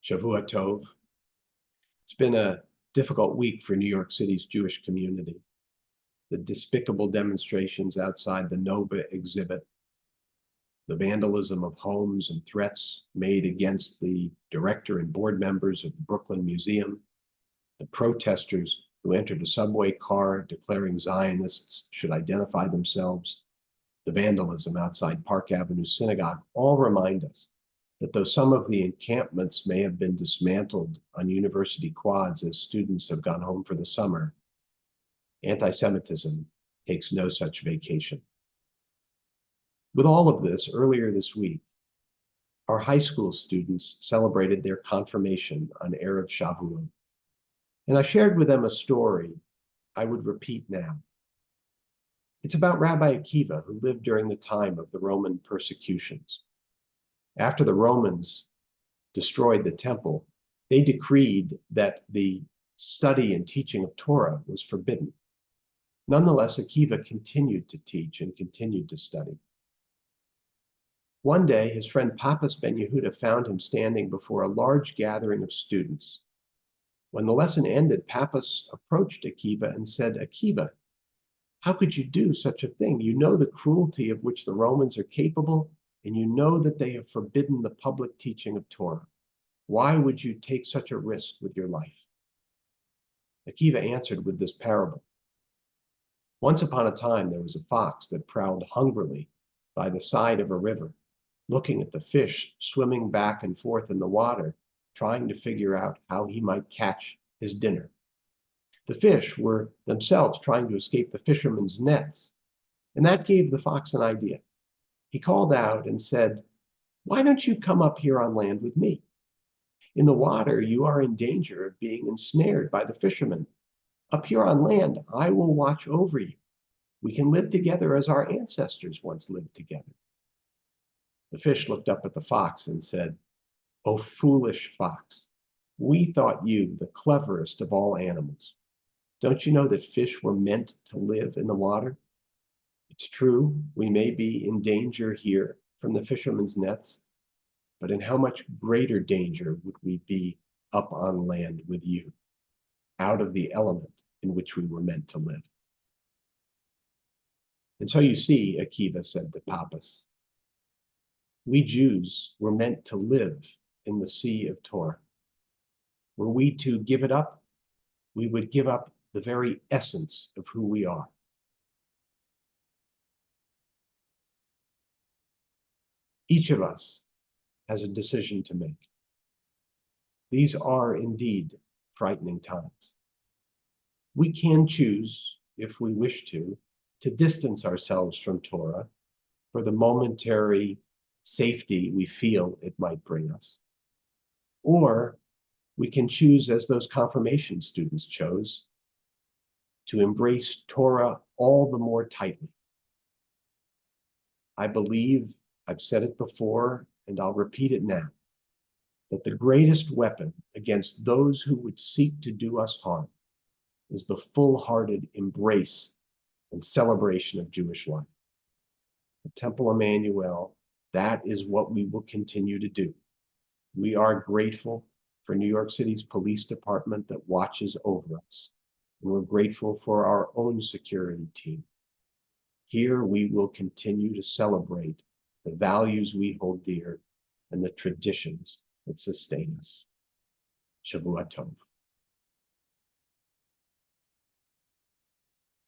Shavua Tov. It's been a difficult week for New York City's Jewish community. The despicable demonstrations outside the Nova exhibit, the vandalism of homes and threats made against the director and board members of the Brooklyn Museum, the protesters who entered a subway car declaring Zionists should identify themselves, the vandalism outside Park Avenue Synagogue, all remind us that though some of the encampments may have been dismantled on university quads as students have gone home for the summer, anti-Semitism takes no such vacation. With all of this, earlier this week, our high school students celebrated their confirmation on Erev Shavuot. And I shared with them a story I would repeat now. It's about Rabbi Akiva, who lived during the time of the Roman persecutions. After the Romans destroyed the temple, they decreed that the study and teaching of Torah was forbidden. Nonetheless, Akiva continued to teach and continued to study. One day, his friend Papas Ben Yehuda found him standing before a large gathering of students. When the lesson ended, Papas approached Akiva and said, "Akiva, how could you do such a thing? You know the cruelty of which the Romans are capable, and you know that they have forbidden the public teaching of Torah. Why would you take such a risk with your life?" Akiva answered with this parable. Once upon a time, there was a fox that prowled hungrily by the side of a river, looking at the fish swimming back and forth in the water, trying to figure out how he might catch his dinner. The fish were themselves trying to escape the fishermen's nets, and that gave the fox an idea. He called out and said, "Why don't you come up here on land with me? In the water, you are in danger of being ensnared by the fishermen. Up here on land, I will watch over you. We can live together as our ancestors once lived together." The fish looked up at the fox and said, "O foolish fox, we thought you the cleverest of all animals. Don't you know that fish were meant to live in the water? It's true, we may be in danger here from the fishermen's nets, but in how much greater danger would we be up on land with you, out of the element in which we were meant to live?" And so you see, Akiva said to Papas, we Jews were meant to live in the sea of Torah. Were we to give it up, we would give up the very essence of who we are. Each of us has a decision to make. These are indeed frightening times. We can choose, if we wish to distance ourselves from Torah for the momentary safety we feel it might bring us. Or we can choose, as those confirmation students chose, to embrace Torah all the more tightly. I believe, I've said it before, and I'll repeat it now, that the greatest weapon against those who would seek to do us harm is the full-hearted embrace and celebration of Jewish life. The Temple Emanu-El, that is what we will continue to do. We are grateful for New York City's police department that watches over us, and we're grateful for our own security team. Here we will continue to celebrate the values we hold dear and the traditions that sustain us. Shavua Tov.